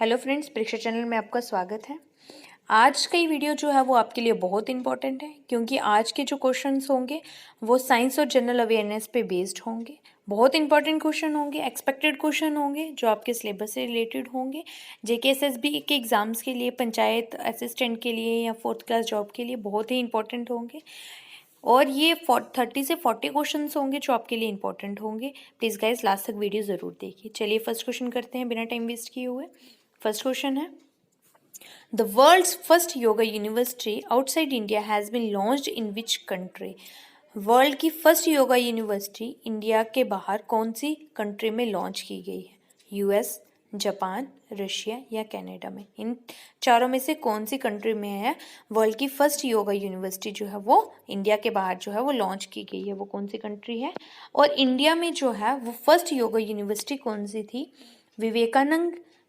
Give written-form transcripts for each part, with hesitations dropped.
Hello friends, परीक्षा channel में आपका स्वागत है। आज का ये वीडियो जो है वो आपके लिए बहुत इंपॉर्टेंट है क्योंकि आज के जो क्वेश्चंस होंगे वो साइंस और जनरल अवेयरनेस पे बेस्ड होंगे। बहुत इंपॉर्टेंट क्वेश्चन होंगे, एक्सपेक्टेड क्वेश्चन होंगे जो आपके सिलेबस से रिलेटेड होंगे। जेकेएसएसबी के एग्ज़ाम्स के लिए, पंचायत असिस्टेंट के लिए या 4th क्लास जॉब के लिए बहुत ही इंपॉर्टेंट होंगे। और ये 30 से 40 क्वेश्चन होंगे जो आपके लिए इंपॉर्टेंट होंगे। प्लीज़ गाइस लास्ट तक वीडियो ज़रूर देखिए। चलिए फर्स्ट क्वेश्चन करते हैं बिना टाइम वेस्ट किए हुए। फर्स्ट क्वेश्चन है, the world's first yoga university outside India has been launched in which country. World की फर्स्ट योगा यूनिवर्सिटी इंडिया के बाहर कौन सी कंट्री में लॉन्च की गई है? यूएस, जापान, रशिया या कनाडा में? इन चारों में से कौन सी कंट्री में है वर्ल्ड की फर्स्ट योगा यूनिवर्सिटी जो है वो इंडिया के बाहर जो है वो लॉन्च की गई है? वो कौन सी कंट्री है? और इंडिया में जो है वो फर्स्ट योगा यूनिवर्सिटी कौन सी थी?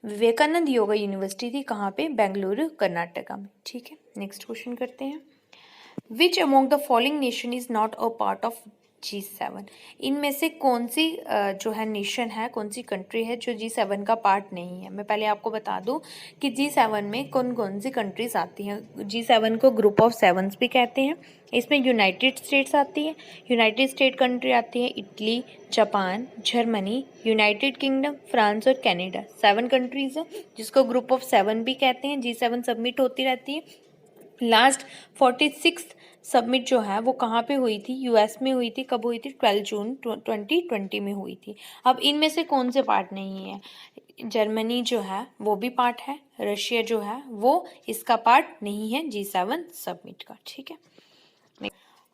विवेकानंद योगा यूनिवर्सिटी थी। कहाँ पे? बेंगलुरु, कर्नाटका में। ठीक है, नेक्स्ट क्वेश्चन करते हैं। Which among the following nation is not a part of G7? इनमें से कौन सी जो है नेशन है, कौन सी कंट्री है जो G7 का पार्ट नहीं है? मैं पहले आपको बता दूं कि G7 में कौन कौन सी कंट्रीज आती हैं। G7 को ग्रुप ऑफ सेवन्स भी कहते हैं। इसमें यूनाइटेड स्टेट्स आती है, यूनाइटेड स्टेट कंट्री आती है Italy, Japan, Germany, United kingdom, France और कनाडा। 7 कंट्रीज है जिसको ग्रुप ऑफ 7 भी कहते हैं। G7 सबमिट होती रहती है। लास्ट 46 सबमिट जो है वो कहाँ पे हुई थी? यूएस में हुई थी। कब हुई थी? 12 जून 2020 में हुई थी। अब इनमें से कौन से पार्ट नहीं है? जर्मनी जो है वो भी पार्ट है, रशिया जो है वो इसका पार्ट नहीं है G7 सबमिट का। ठीक है,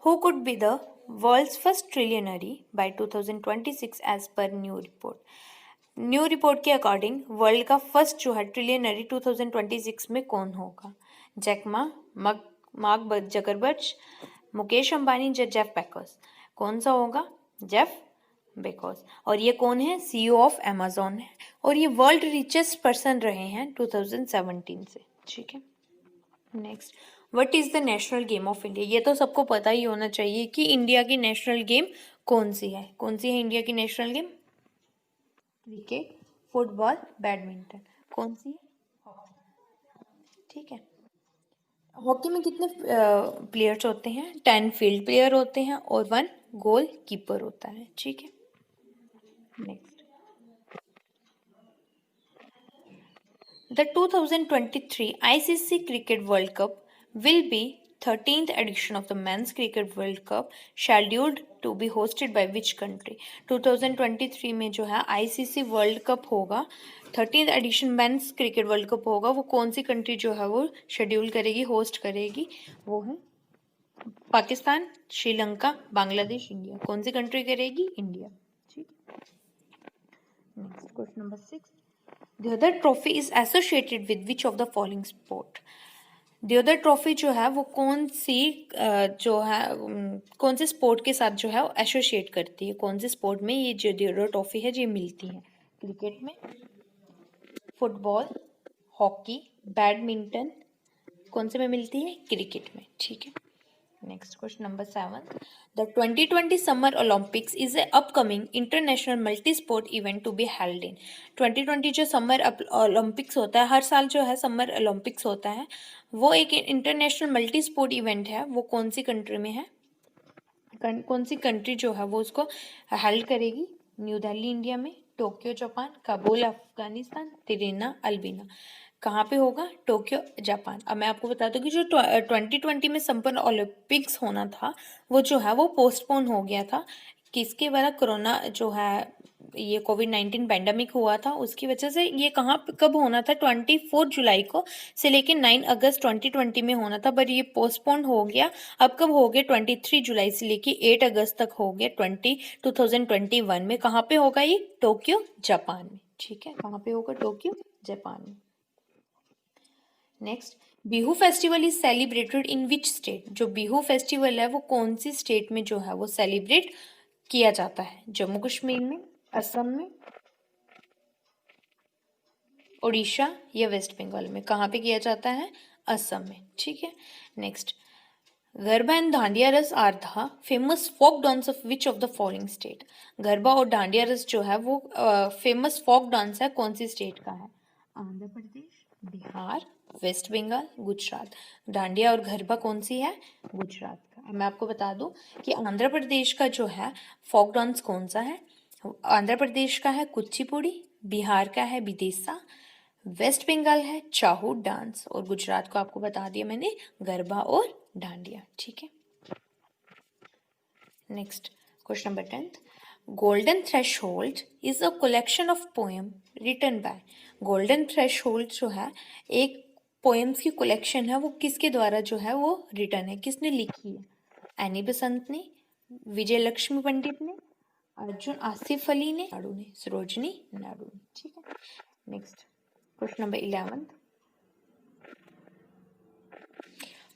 who could be the world's first trillionaire by 2026 as per new report? New report के अकॉर्डिंग वर्ल्ड का फर्स्ट जो है ट्रिलियनरी 2026 में कौन होगा? Jack Ma, Mark Zuckerberg, Mukesh Ambani या जेफ बेकोस? कौन सा होगा? Jeff Bezos. और ये कौन है? सीईओ ऑफ अमेजोन है और ये वर्ल्ड रिचेस्ट पर्सन रहे हैं 2017 से। ठीक है, next, what is the national game of India? ये तो सबको पता ही होना चाहिए कि इंडिया की नेशनल गेम कौन सी है। कौन सी है इंडिया की national game? Cricket, football, badminton. कौन सी है? हॉकी। ठीक है, हॉकी में कितने प्लेयर्स होते हैं? 10 फील्ड प्लेयर होते हैं और 1 गोल कीपर होता है। ठीक है, next, the 2023 ICC cricket world cup will be 13th edition of the Men's Cricket World Cup scheduled to be hosted by which country? 2023 में जो है ICC वर्ल्ड कप होगा, 13th edition men's cricket world cup होगा। वो कौन सी country जो है वो शेड्यूल करेगी, होस्ट करेगी? वो है पाकिस्तान, श्रीलंका, बांग्लादेश, इंडिया। कौन सी कंट्री करेगी? इंडिया। ठीक, next question number 6, The other trophy is associated with which of the following sport? The other trophy जो है वो कौन सी जो है कौन से स्पोर्ट के साथ जो है एसोसिएट करती है? कौन से स्पोर्ट में ये जो The other trophy है ये मिलती है? क्रिकेट में, फुटबॉल, हॉकी, बैडमिंटन। कौन से में मिलती है? क्रिकेट में। ठीक है, next question number 7, the 2020 summer Olympics is a upcoming international multi sport event to be held in. 2020 जो समर ओलंपिक्स होता है, हर साल जो है समर ओलंपिक्स होता है, वो एक इंटरनेशनल मल्टी स्पोर्ट इवेंट है। वो कौन सी कंट्री में है? कौन सी कंट्री जो है वो उसको हेल्ड करेगी? न्यू दिल्ली इंडिया में, टोक्यो जापान, काबुल अफगानिस्तान, तिरेना अल्बीना। कहाँ पे होगा? Tokyo Japan. अब मैं आपको बता दूं कि जो 2020 में संपन्न ओलंपिक्स होना था वो जो है वो पोस्टपोन हो गया था। किसके वजह? कोरोना जो है, ये कोविड-19 पैंडमिक हुआ था, उसकी वजह से ये कब होना था? 24 जुलाई को से लेके 9 अगस्त 2020 में होना था, बट ये पोस्टपोन हो गया। अब कब हो गया? 23 जुलाई से लेके 8 अगस्त तक हो गया 2021 में। कहाँ पे होगा ये? टोक्यो जापान में। ठीक है, कहाँ पे होगा? टोक्यो जापान में। Next, Bihu festival is celebrated in which state? जो बिहू फेस्टिवल है वो कौन सी स्टेट में जो है वो सेलिब्रेट किया जाता है? जम्मू कश्मीर में, असम में, उड़ीसा या वेस्ट बंगाल में? कहाँ पे किया जाता है? असम में। ठीक है, next, garba and Dandiya Raas are the famous folk dance of which of the following state? Garba और दांडिया रस जो है वो फेमस फोक डांस है, कौन सी स्टेट का है? आंध्र प्रदेश, बिहार, वेस्ट बंगाल, गुजरात। डांडिया और गरबा कौन सी है? गुजरात का। अब मैं आपको बता दूं कि आंध्र प्रदेश का जो है फोक डांस कौन सा है। आंध्र प्रदेश का है कुचिपुड़ी, बिहार का है विदिशा, वेस्ट बंगाल है चाहू डांस और गुजरात को आपको बता दिया मैंने गरबा और डांडिया। ठीक है, next question number 10th। Golden Threshold is a collection of poem written by. Golden Threshold जो है एक पोएम्स की कलेक्शन है, वो किसके द्वारा जो है वो रिटन है, किसने लिखी है? एनी बसंत ने, विजय लक्ष्मी पंडित ने, अर्जुन आसिफ अली ने, नाडू ने, सरोजनी नाडू ने। ठीक है, next question number 11th।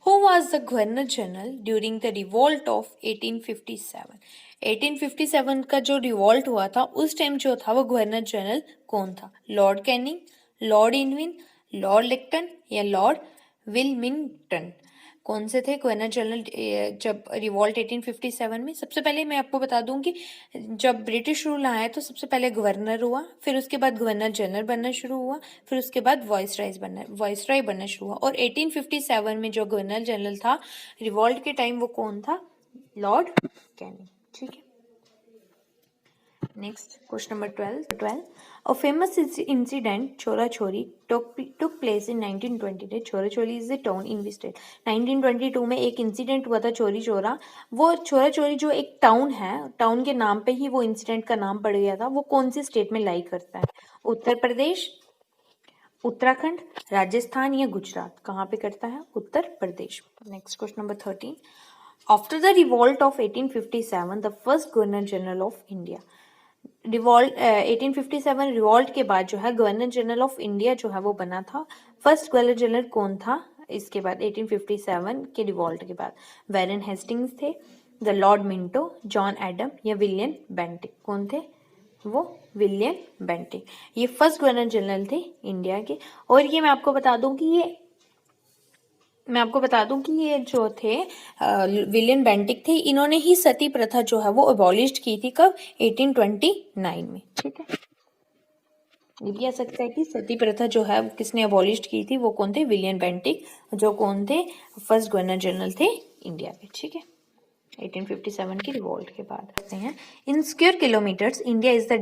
Who was the Governor General during the revolt of 1857? 1857 का जो रिवॉल्ट हुआ था उस टाइम जो था वो गवर्नर जनरल कौन था? Lord Canning, Lord Irwin, Lord Lytton या लॉर्ड विल्मिंगटन? कौन से थे गवर्नर जनरल जब रिवॉल्ट 1857 में? सबसे पहले मैं आपको बता दूं कि जब ब्रिटिश रूल आया तो सबसे पहले गवर्नर हुआ, फिर उसके बाद गवर्नर जनरल बनना शुरू हुआ, फिर उसके बाद वाइसराय बनना शुरू हुआ। और 1857 में जो गवर्नर जनरल था रिवॉल्ट के टाइम वो कौन था? Lord Canning. ठीक है, next question number 12। A famous incident चोरा चोरी took place in 1920। चोरा चोरी is a town in which state? 1922 में एक इंसिडेंट हुआ था चोरी चोरा। वो चोरा चोरी जो एक टाउन है, टाउन के नाम पे ही वो इंसिडेंट का नाम पड़ गया था। वो कौन सी स्टेट में लाई करता है? उत्तर प्रदेश, उत्तराखंड, राजस्थान या गुजरात? कहाँ पे करता है? Uttar Pradesh. Next question number 13। After the revolt of 1857 the first governor general of India. Revolt 1857 revolt के बाद जो है गवर्नर जनरल ऑफ इंडिया जो है वो बना था। फर्स्ट गवर्नर जनरल कौन था इसके बाद 1857 के रिवॉल्ट के बाद? वैरन हेस्टिंग्स थे, the Lord Minto, John Adam या विलियम बेंटिक? कौन थे वो? William Bentinck. ये फर्स्ट गवर्नर जनरल थे इंडिया के। और ये मैं आपको बता दूं कि ये जो थे विलियम बेंटिक थे, इन्होंने ही सती प्रथा जो है वो अबॉलिश की थी। कब? 1829 में। ठीक है, ये भी आ सकता है कि सती प्रथा जो है किसने अबॉलिश की थी, वो कौन थे? विलियम बेंटिक, जो कौन थे? फर्स्ट गवर्नर जनरल थे इंडिया के। ठीक है, 1857 की रिवॉल्ट के बाद कहते हैं in square kilometres India is the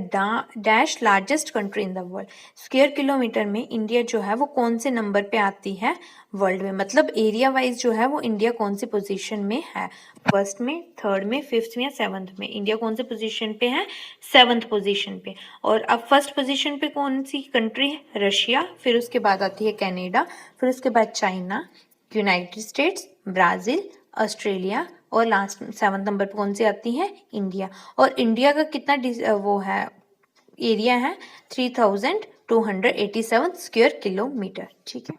dash largest country in the world. Square kilometre में इंडिया जो है वो कौन से नंबर पे आती है वर्ल्ड में? मतलब एरिया वाइज जो है वो इंडिया कौन सी पोजीशन में है? फर्स्ट में, थर्ड में, फिफ्थ में या सेवंथ में? इंडिया कौन से पोजीशन पे है? सेवंथ पोजीशन पे। और अब फर्स्ट पोजीशन पे कौन सी कंट्री है? रशिया, फिर उसके बाद आती है कनाडा, फिर उसके बाद China, United states, Brazil, Australia और लास्ट सेवंथ नंबर पे कौन सी आती है? इंडिया। और इंडिया का कितना वो है एरिया है? 3287 स्क्वायर किलोमीटर। ठीक है,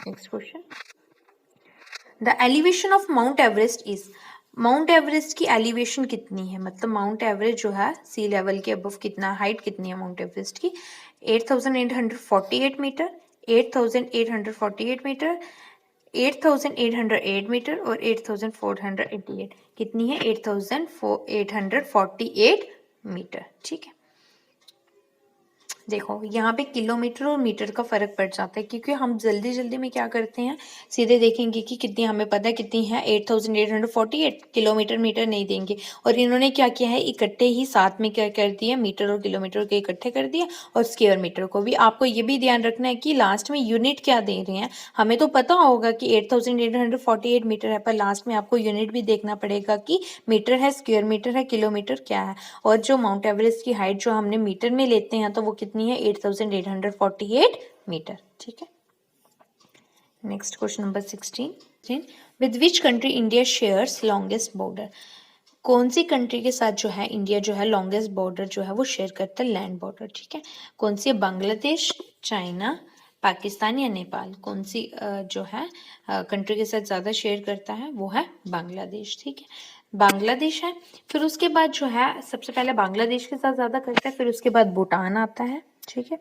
next question. The elevation of mount Everest is. Mount Everest की एलिवेशन कितनी है? मतलब माउंट एवरेस्ट जो है सी लेवल के अबव कितना, हाइट कितनी है माउंट एवरेस्ट की? 8848 मीटर, 8848 मीटर, 8808 मीटर और 8488। कितनी है? 8848 मीटर। ठीक है, देखो यहाँ पे किलोमीटर और मीटर का फर्क पड़ जाता है, क्योंकि हम जल्दी जल्दी में क्या करते हैं, सीधे देखेंगे कि कितनी, हमें पता है कितनी है 8848 किलोमीटर, मीटर नहीं देंगे। और इन्होंने क्या किया है, इकट्ठे ही साथ में क्या कर दिया, मीटर और किलोमीटर को इकट्ठे कर दिया और स्क्वायर मीटर को भी। आपको ये भी ध्यान रखना है कि लास्ट में यूनिट क्या दे रहे हैं। हमें तो पता होगा कि 8848 मीटर है, पर लास्ट में आपको यूनिट भी देखना पड़ेगा कि मीटर है, स्क्वायर मीटर है, किलोमीटर क्या है। और जो माउंट एवरेस्ट की हाइट जो हमने मीटर में लेते हैं तो वो कितनी है? 8848 मीटर। ठीक है, next question number 16। With which country India shares longest border. कौन सी कंट्री के साथ जो है इंडिया जो है लॉन्गेस्ट बॉर्डर जो है वो शेयर करता है, लैंड बॉर्डर? ठीक है, कौन सी है? बांग्लादेश, चाइना, पाकिस्तान या नेपाल? कौन सी जो है कंट्री के साथ ज्यादा शेयर करता है? वो है बांग्लादेश। ठीक है, बांग्लादेश है। फिर उसके बाद जो है सबसे पहले बांग्लादेश के साथ ज्यादा करता है, फिर उसके बाद भूटान आता है। ठीक है,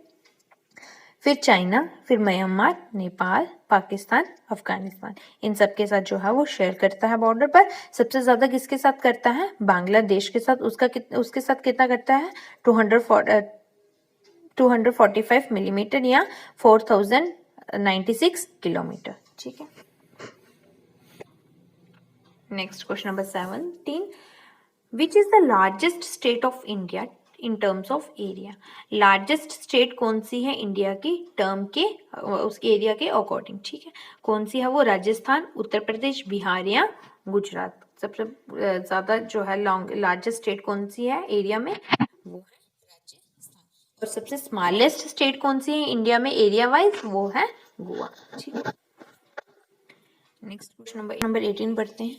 फिर चाइना, फिर म्यांमार, नेपाल, पाकिस्तान, अफगानिस्तान। इन सब के साथ जो है वो शेयर करता है बॉर्डर पर। सबसे ज्यादा किसके साथ करता है? बांग्लादेश के साथ। उसके साथ कितना करता है? 245 मिलीमीटर या 4096 किलोमीटर, ठीक है। Next question number 17, which is the largest state of India in terms of area. Largest state कौन सी है इंडिया की टर्म के उस एरिया के अकॉर्डिंग, ठीक है। कौन सी है वो, राजस्थान, उत्तर प्रदेश, बिहार या गुजरात। सबसे ज्यादा जो है लार्जेस्ट स्टेट कौन सी है एरिया में, वो है राजस्थान। और सबसे स्मॉलेस्ट स्टेट कौन सी है इंडिया में एरिया वाइज, वो है गोवा, ठीक है। नेक्स्ट क्वेश्चन नंबर 18 पढ़ते हैं।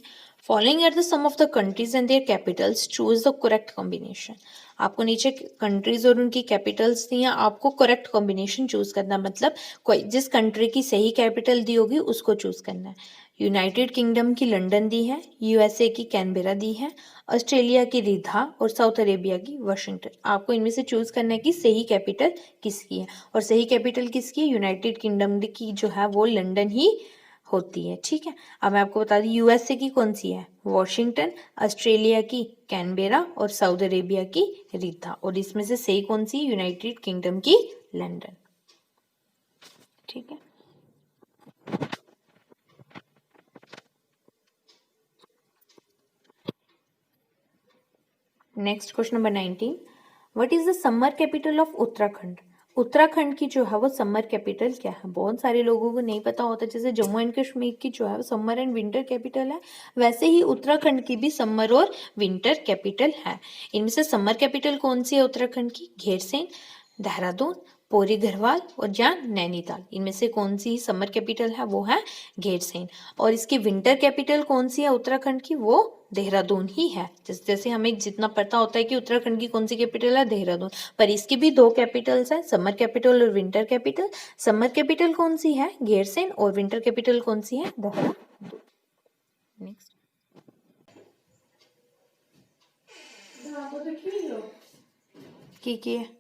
Following are the some of the countries and their capitals, choose the correct combination. आपको नीचे कंट्रीज और उनकी कैपिटल्स दी हैं, आपको करेक्ट कॉम्बिनेशन चूज करना, मतलब कोई जिस कंट्री की सही कैपिटल दी होगी उसको चूज करना है। यूनाइटेड किंगडम की लंदन दी है, यूएसए की कैनबेरा दी है, ऑस्ट्रेलिया की रिधा और साउथ अरेबिया की वाशिंगटन। आपको इनमें से चूज करना है कि सही कैपिटल किसकी है, और सही कैपिटल किसकी है, यूनाइटेड किंगडम की जो है वो लंदन ही होती है, ठीक है। अब मैं आपको बता दूं यूएसए की कौन सी है, वॉशिंगटन, ऑस्ट्रेलिया की कैनबेरा और सऊदी अरेबिया की रिधा, और इसमें से सही कौन सी, यूनाइटेड किंगडम की लंदन, ठीक है। Next question number 19, what is the summer capital of Uttarakhand. Uttarakhand की जो है वो समर कैपिटल क्या है, बहुत सारे लोगों को नहीं पता होता। जैसे जम्मू एंड कश्मीर की जो है वो समर एंड विंटर कैपिटल है, वैसे ही उत्तराखंड की भी समर और विंटर कैपिटल है। इनमें से समर कैपिटल कौन सी है उत्तराखंड की, घेरसेन, देहरादून, पौरी गढ़वाल और या नैनीताल। इनमें से कौन सी समर कैपिटल है, वो है घेरसेन। और इसकी विंटर कैपिटल कौन सी है उत्तराखंड की, वो देहरादून ही है। जैसे हमें जितना पता होता है कि उत्तराखंड की कौन सी कैपिटल है, देहरादून, पर इसकी भी दो कैपिटल्स हैं, समर कैपिटल और विंटर कैपिटल। समर कैपिटल कौन सी है, घेरसेन, और विंटर कैपिटल कौन सी है, देहरादून। नेक्स्ट की है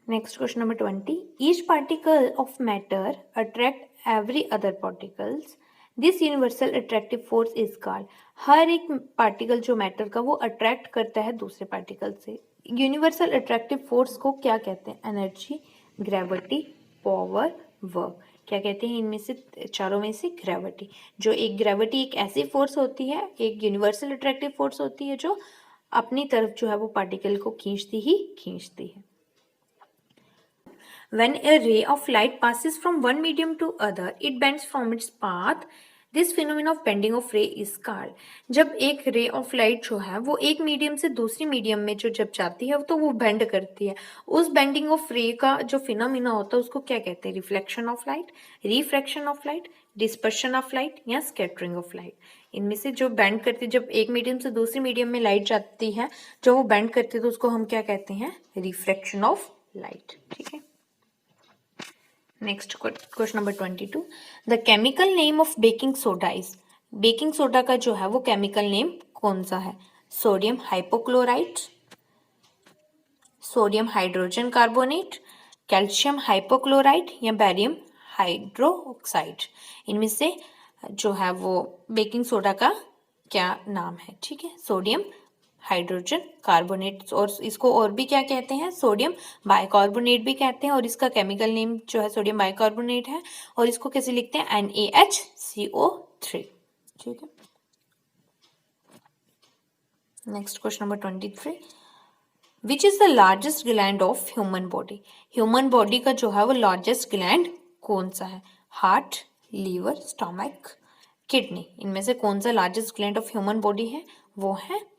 Next question number 20. Each particle of matter attract every other particles. This universal attractive force is called. हर एक पार्टिकल जो मैटर का वो अट्रैक्ट करता है दूसरे पार्टिकल से। यूनिवर्सल अट्रैक्टिव फोर्स को क्या कहते हैं, एनर्जी, ग्रेविटी, पावर, वर्क। क्या कहते हैं इनमें से चारों में से, ग्रेविटी। जो एक ग्रेविटी एक ऐसी फोर्स होती है, एक यूनिवर्सल अट्रैक्टिव फोर्स होती है जो अपनी तरफ जो है वो पार्टिकल को खींचती ही खींचती है। When a ray of light passes from one medium to other, it bends from its path. This phenomenon of bending of ray is called. जब एक रे ऑफ लाइट जो है वो एक मीडियम से दूसरी मीडियम में जो जब जाती है तो वो बेंड करती है, उस बेंडिंग ऑफ रे का जो फिनोमिना होता है उसको क्या कहते हैं, reflection of light, refraction of light, dispersion of light या स्कैटरिंग ऑफ लाइट। इनमें से जो बेंड करती है, जब एक मीडियम से दूसरी मीडियम में लाइट जाती है, जब वो बेंड करती है तो उसको हम क्या कहते हैं, रिफ्रैक्शन ऑफ लाइट, ठीक है। Next question number 22, the chemical name of baking soda is. Baking soda का जो है वो केमिकल नेम कौन सा है, sodium hypochlorite, sodium hydrogen carbonate, calcium hypochlorite या बैरियम हाइड्रोक्साइड। इनमें से जो है वो बेकिंग सोडा का क्या नाम है, ठीक है, सोडियम हाइड्रोजन कार्बोनेट, और इसको और भी क्या कहते हैं, सोडियम बाइकार्बोनेट भी कहते हैं, और इसका केमिकल नेम जो है सोडियम बाइकार्बोनेट है, और इसको कैसे लिखते हैं, NaHCO3, ठीक है। Next question number 23, which is the largest gland of human body. Human body का जो है वो लार्जेस्ट ग्लैंड कौन सा है, हार्ट, लीवर, स्टमक, किडनी। इनमें से कौन सा largest gland of human body है, वो है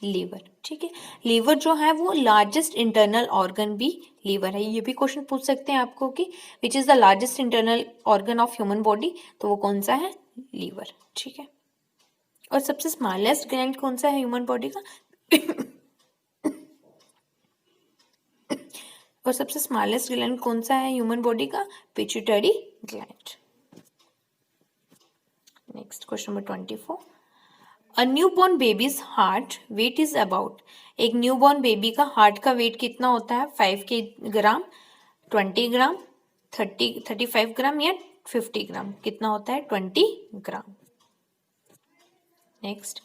लीवर, ठीक है। लीवर जो है वो लार्जेस्ट इंटरनल ऑर्गन भी लीवर है। ये भी क्वेश्चन पूछ सकते हैं आपको कि which is the largest internal organ of human body, तो वो कौन सा है, लीवर, ठीक है। और सबसे स्मॉलेस्ट ग्लैंड कौन सा है ह्यूमन बॉडी का और सबसे स्मॉलेस्ट ग्लैंड कौन सा है ह्यूमन बॉडी का, pituitary gland. Next question number 24, a newborn baby's heart weight is about. एक न्यूबॉर्न बेबी का हार्ट का वेट कितना होता है, 5 ग्राम, 20 ग्राम, 35 ग्राम या 50 ग्राम, कितना होता है 20 gram. Next,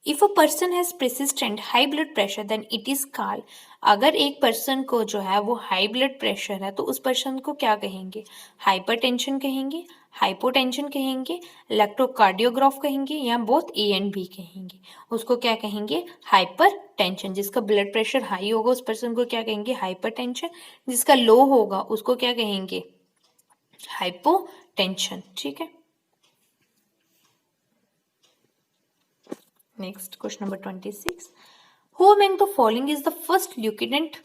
if a person has persistent high blood pressure then it is called, अगर एक पर्सन को जो है वो हाई ब्लड प्रेशर है तो उस पर्सन को क्या कहेंगे? हाइपरटेंशन कहेंगे, हाइपोटेंशन कहेंगे, इलेक्ट्रोकार्डियोग्राफ कहेंगे या बोथ ए एंड बी कहेंगे? उसको क्या कहेंगे? हाइपरटेंशन। जिसका ब्लड प्रेशर हाई होगा उस पर्सन को क्या कहेंगे? हाइपरटेंशन। जिसका लो होगा उसको क्या कहेंगे? हाइपोटेंशन। ठीक है। Next, question number 26, who among the following is the first lieutenant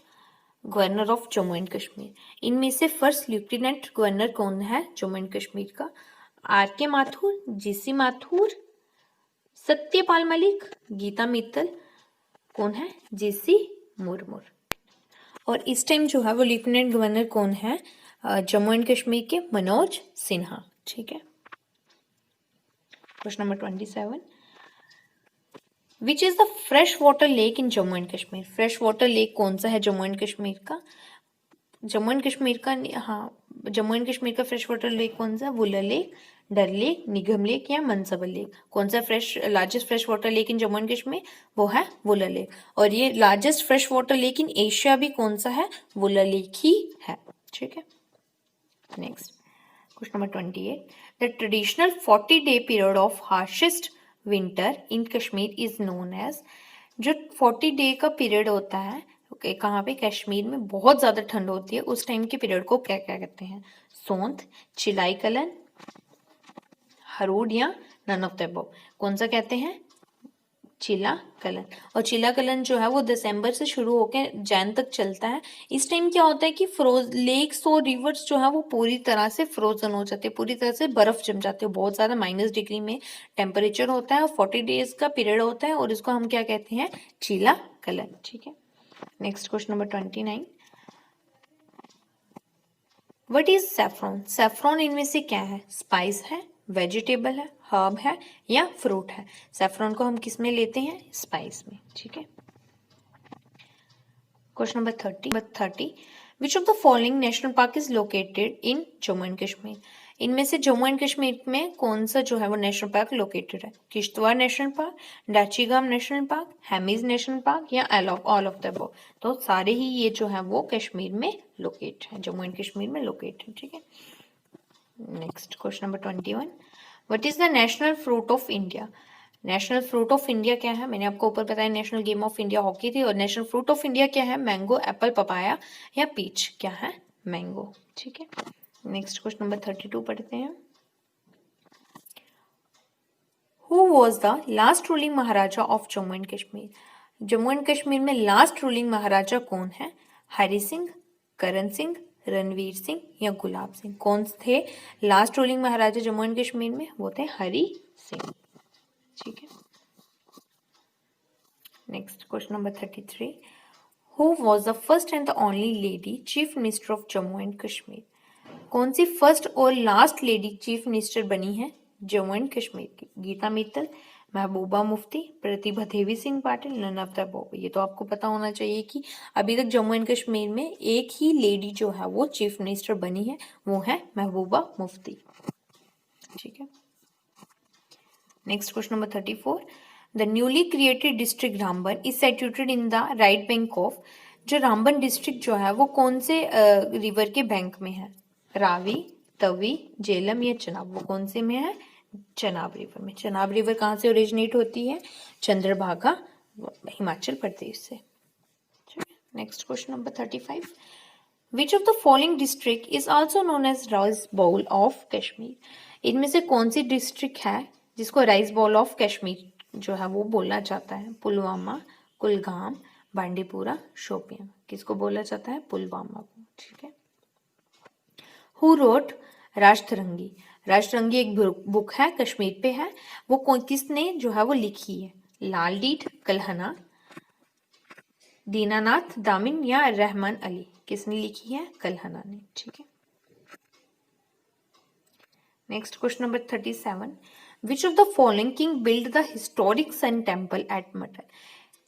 governor of Jammu and Kashmir? इनमें से फर्स्ट लेफ्टिनेंट गवर्नर कौन है जम्मू एंड कश्मीर का? आर के माथुर, जीसी माथुर, सत्यपाल मलिक, गीता मित्तल, कौन है? जीसी मुर्मू। और इस टाइम जो है वो लेफ्टिनेंट गवर्नर कौन है जम्मू एंड कश्मीर के? मनोज सिन्हा। ठीक है। Question number 27, which is the fresh water lake in Jammu and Kashmir? Fresh water lake कौन सा है जम्मू एंड कश्मीर का? जम्मू एंड कश्मीर का, हाँ, जम्मू एंड कश्मीर का फ्रेश वाटर लेक कौन सा? वुलर लेक, डल लेक, निगम लेक या मनसबल लेक? कौन सा largest fresh water lake in Jammu and Kashmir? वो है वुलर लेक। और ये largest fresh water lake in Asia भी कौन सा है? वुलर लेक ही है। ठीक है। Next, question number 28, the traditional 40-day period of harshest winter in Kashmir is known as, जो 40 डे का पीरियड होता है कहाँ पे? कश्मीर में बहुत ज्यादा ठंड होती है, उस टाइम के पीरियड को क्या क्या कहते हैं? सोंत, चिलाई कलन, हरूड या नन ऑफ द अबव? कौन सा कहते हैं? चिला कलन। और चिला कलन जो है वो दिसंबर से शुरू होकर जैन तक चलता है। इस टाइम क्या होता है कि लेक्स और रिवर्स जो है वो पूरी तरह से फ्रोजन हो जाते हैं, पूरी तरह से बर्फ जम जाती है, बहुत ज्यादा -डिग्री में टेम्परेचर होता है और 40 डेज का पीरियड होता है और इसको हम क्या कहते हैं? चिला कलन। ठीक है। Next, question number 29, what is saffron? Saffron इनमें से क्या है? स्पाइस है, वेजिटेबल है, हर्ब है या फ्रूट है? सैफरॉन को हम किस में लेते हैं? स्पाइस में। ठीक है। Question number 30, which of the following national park is located in Jammu and Kashmir? इनमें से जम्मू एंड कश्मीर में कौन सा जो है वो नेशनल पार्क लोकेटेड है? Kishtwar national park, Dachigam national park, Hemis national park या ऑल ऑफ द अबव? तो सारे ही ये जो है वो कश्मीर में लोकेट है, जम्मू एंड कश्मीर में लोकेट है। ठीक है। Next, question number 21, what is the national fruit of India? National fruit of India क्या है? मैंने आपको ऊपर बताया national game of India hockey थी, और नेशनल फ्रूट ऑफ इंडिया क्या है? मैंगो, एप्पल, पपाया या पीच? क्या है? मैंगो। ठीक है। नेक्स्ट, क्वेश्चन नंबर 32 पढ़ते हैं। Who was the last ruling Maharaja of Jammu and Kashmir? Jammu and Kashmir में लास्ट रूलिंग महाराजा कौन है? हरि सिंह, करण सिंह, रणवीर सिंह या गुलाब सिंह? कौन थे last ruling Maharaja Jammu and Kashmir में? वो थे हरि सिंह। ठीक है। Next, question number 33, who was the first and the only lady chief minister of Jammu and Kashmir? कौन सी फर्स्ट और लास्ट लेडी चीफ मिनिस्टर बनी है जम्मू एंड कश्मीर की? Geeta Mittal, Mehbooba Mufti, Pratibha Devi Singh Patil, none of the above? ये तो आपको पता होना चाहिए कि अभी तक जम्मू एंड कश्मीर में एक ही लेडी जो है वो चीफ मिनिस्टर बनी है, वो है महबूबा मुफ्ती। ठीक है। Next, question number 34, the newly created district Ramban is situated in the right bank of, जो रामबन डिस्ट्रिक्ट जो है वो कौन से रिवर के बैंक में है? रावी, तवी, झेलम या चनाब? वो कौन से में है? चनाब रिवर में। चनाब रिवर कहाँ से ओरिजिनेट होती है? चंद्रभागा, हिमाचल प्रदेश से। Next, question number 35, which of the following district is also known as rice bowl of Kashmir? इनमें से कौन सी डिस्ट्रिक्ट है जिसको राइस बाउल ऑफ कश्मीर जो है वो बोला जाता है? पुलवामा, कुलगाम, बांडीपुरा, शोपियां? किसको बोला जाता है? पुलवामा को। ठीक है। Who wrote राजतरंगी? राजतरंगी एक बुक है, कश्मीर पे है, वो किसने जो है वो लिखी है? लाल डीड, कल्हना, दीनानाथ दामिन या रहमान अली? किसने लिखी है? कल्हना ने। ठीक है। Next, question number 37, which of the following king build the historic sun temple at Mattan?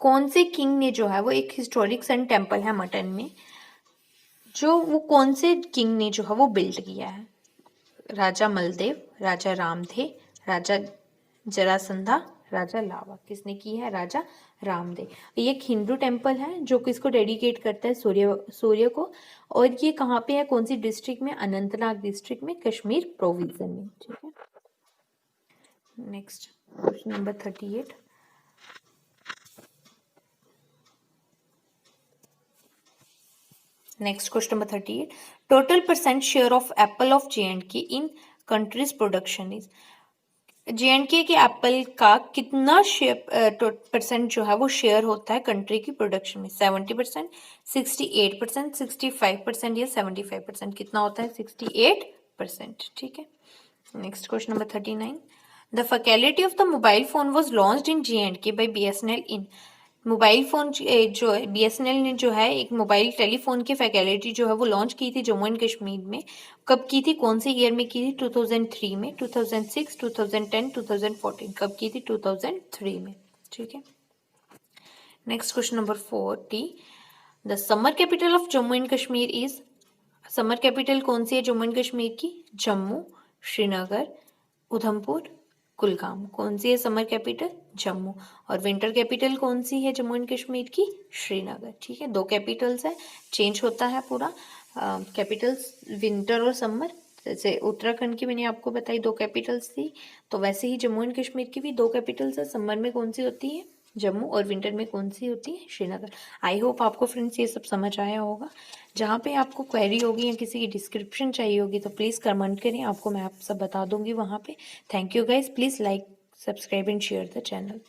कौन से किंग ने जो है वो एक हिस्टोरिक सन टेम्पल है मटन में, जो वो कौन से किंग ने जो है वो बिल्ड किया है? राजा मलदेव, राजा रामधे, राजा जरासंधा, राजा लावा। किसने की है? राजा रामदेव। ये एक हिंदू टेम्पल है जो किसको डेडिकेट करता है? सूर्य को। और ये कहाँ पे है? कौन सी डिस्ट्रिक्ट में? अनंतनाग डिस्ट्रिक्ट में, कश्मीर प्रोविजन में। ठीक है, next question number 38। Next question number 38, total percent share of Apple of J&K in countries production is. J&K के एप्पल का कितना परसेंट जो है वो शेयर होता है कंट्री की प्रोडक्शन में? 70%, 68%, 65% या 75%? कितना होता है? 68%। ठीक है, next question number 39, the faculty of the mobile phone was launched in J&K by BSNL in. Mobile phone जो है BSNL ने जो है एक मोबाइल टेलीफोन की फैकल्टी जो है वो लॉन्च की थी जम्मू एंड कश्मीर में। कब की थी? कौन से ईयर में की थी? 2003 में, 2006, 2010, 2014? कब की थी? 2003 में। ठीक है, next question number 40, the summer capital of Jammu and Kashmir is. Summer capital कौन सी है जम्मू एंड कश्मीर की? जम्मू, श्रीनगर, उधमपुर, कुलगाम। कौन सी है समर कैपिटल? जम्मू। और विंटर कैपिटल कौन सी है जम्मू एंड कश्मीर की? श्रीनगर। ठीक है, दो कैपिटल्स है, चेंज होता है पूरा कैपिटल्स विंटर और समर। जैसे उत्तराखंड की मैंने आपको बताई दो कैपिटल्स थी, तो वैसे ही जम्मू एंड कश्मीर की भी दो कैपिटल्स है। समर में कौन सी होती है? जम्मू। और विंटर में कौन सी होती है? श्रीनगर। आई होप आपको फ्रेंड्स ये सब समझ आया होगा। जहाँ पे आपको क्वेरी होगी या किसी की डिस्क्रिप्शन चाहिए होगी तो प्लीज़ कमेंट करें, आपको मैं आप सब बता दूंगी वहाँ पे। Thank you guys, please like, subscribe and share the channel.